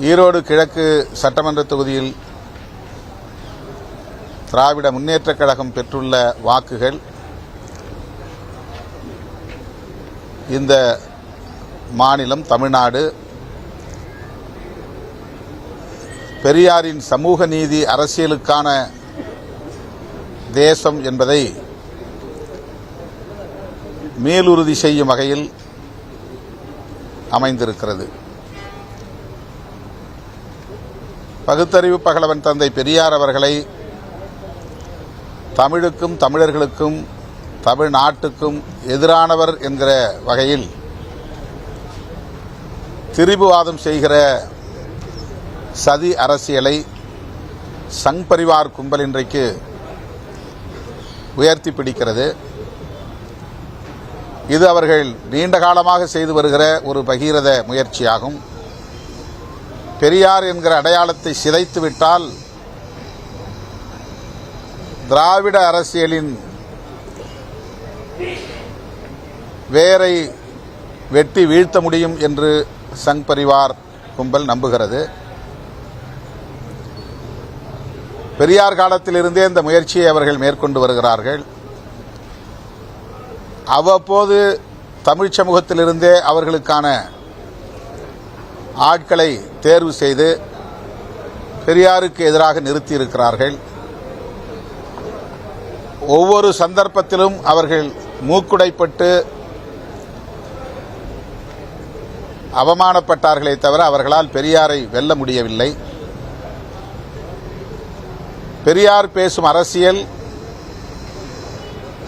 ஈரோடு கிழக்கு சட்டமன்ற தொகுதியில் திராவிட முன்னேற்றக் கழகம் பெற்றுள்ள வாக்குகள் இந்த மாநிலம் தமிழ்நாடு பெரியாரின் சமூக நீதி அரசியலுக்கான தேசம் என்பதை மேலுறுதி செய்யும் வகையில் அமைந்திருக்கிறது. பகுத்தறிவு பகலவன் தந்தை பெரியார் அவர்களை தமிழுக்கும் தமிழர்களுக்கும் தமிழ்நாட்டுக்கும் எதிரானவர் என்கிற வகையில் திரிபுவாதம் செய்கிற சதி அரசியலை சங் பரிவார் கும்பல் இன்றைக்கு உயர்த்தி பிடிக்கிறது. இது அவர்கள் நீண்ட காலமாக செய்து வருகிற ஒரு பகீரத முயற்சியாகும். பெரியார் என்கிற அடையாளத்தை சிதைத்துவிட்டால் திராவிட அரசியலின் வேரை வெட்டி வீழ்த்த முடியும் என்று சங் பரிவார் கும்பல் நம்புகிறது. பெரியார் காலத்திலிருந்தே இந்த முயற்சியை அவர்கள் மேற்கொண்டு வருகிறார்கள். அவ்வப்போது தமிழ் சமூகத்திலிருந்தே அவர்களுக்கான ஆட்களை தேர்வு செய்து பெரியாருக்கு எதிராக நிறுத்தியிருக்கிறார்கள். ஒவ்வொரு சந்தர்ப்பத்திலும் அவர்கள் மூக்குடைப்பட்டு அவமானப்பட்டார்களே தவிர அவர்களால் பெரியாரை வெல்ல முடியவில்லை. பெரியார் பேசும் அரசியல்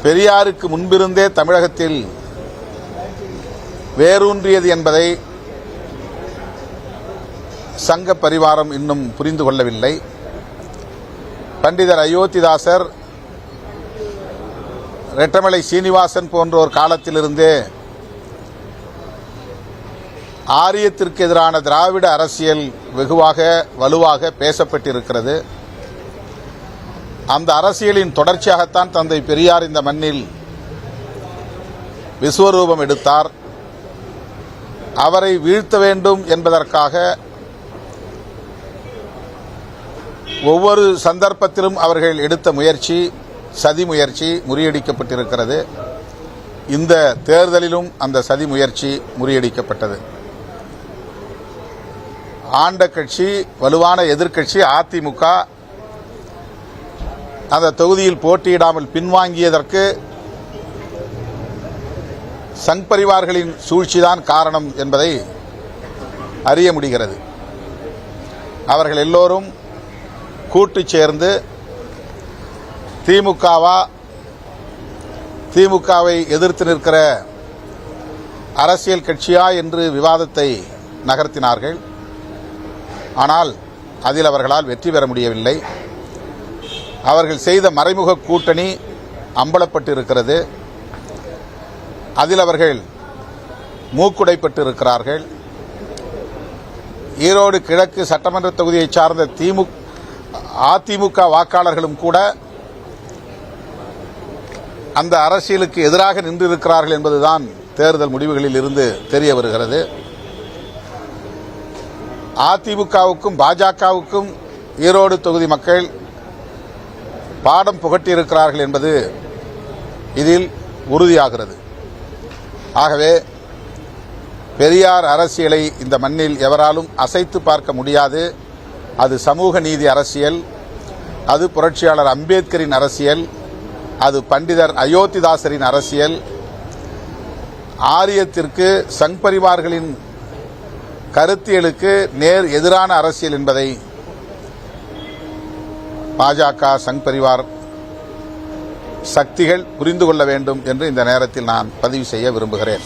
பெரியாருக்கு முன்பிருந்தே தமிழகத்தில் வேரூன்றியது என்பதை சங்க பரிவாரம் இன்னும் புரிந்து கொள்ளவில்லை. பண்டிதர் அயோத்திதாசர், ரெட்டமலை சீனிவாசன் போன்றோர் காலத்திலிருந்தே ஆரியத்திற்கு எதிரான திராவிட அரசியல் வெகுவாக வலுவாக பேசப்பட்டிருக்கிறது. அந்த அரசியலின் தொடர்ச்சியாகத்தான் தந்தை பெரியார் இந்த மண்ணில் விஸ்வரூபம் எடுத்தார். அவரை வீழ்த்த வேண்டும் என்பதற்காக ஒவ்வொரு சந்தர்ப்பத்திலும் அவர்கள் எடுத்த முயற்சி சதி முயற்சி முறியடிக்கப்பட்டிருக்கிறது. இந்த தேர்தலிலும் அந்த சதி முயற்சி முறியடிக்கப்பட்டது. ஆண்ட கட்சி வலுவான எதிர்க்கட்சி அதிமுக அந்த தொகுதியில் போட்டியிடாமல் பின்வாங்கியதற்கு சங் பரிவார்களின் சூழ்ச்சிதான் காரணம் என்பதை அறிய முடிகிறது. அவர்கள் எல்லோரும் கூட்டு சேர்ந்து திமுகவை எதிர்த்து நிற்கிற அரசியல் கட்சியா என்று விவாதத்தை நகர்த்தினார்கள். ஆனால் அதில் அவர்களால் வெற்றி பெற முடியவில்லை. அவர்கள் செய்த மறைமுக கூட்டணி அம்பலப்பட்டிருக்கிறது. அதில் அவர்கள் மூக்குடைப்பட்டு இருக்கிறார்கள். ஈரோடு கிழக்கு சட்டமன்ற தொகுதியைச் சார்ந்த அதிமுக வாக்காளர்களும் கூட அந்த அரசியலுக்கு எதிராக நின்றிருக்கிறார்கள் என்பதுதான் தேர்தல் முடிவுகளில் இருந்து தெரிய வருகிறது. அதிமுகவுக்கும் பாஜகவுக்கும் ஈரோடு தொகுதி மக்கள் பாடம் புகட்டியிருக்கிறார்கள் என்பது இதில் உறுதியாகிறது. ஆகவே பெரியார் அரசியலை இந்த மண்ணில் எவராலும் அசைத்து பார்க்க முடியாது. அது சமூக நீதி அரசியல், அது புரட்சியாளர் அம்பேத்கரின் அரசியல், அது பண்டிதர் அயோத்திதாசரின் அரசியல். ஆரியத்திற்கு சங் பரிவார்களின் கருத்தியலுக்கு நேர் எதிரான அரசியல் என்பதை பாஜக சங் பரிவார் சக்திகள் புரிந்து கொள்ள வேண்டும் என்று இந்த நேரத்தில் நான் பதிவு செய்ய விரும்புகிறேன்.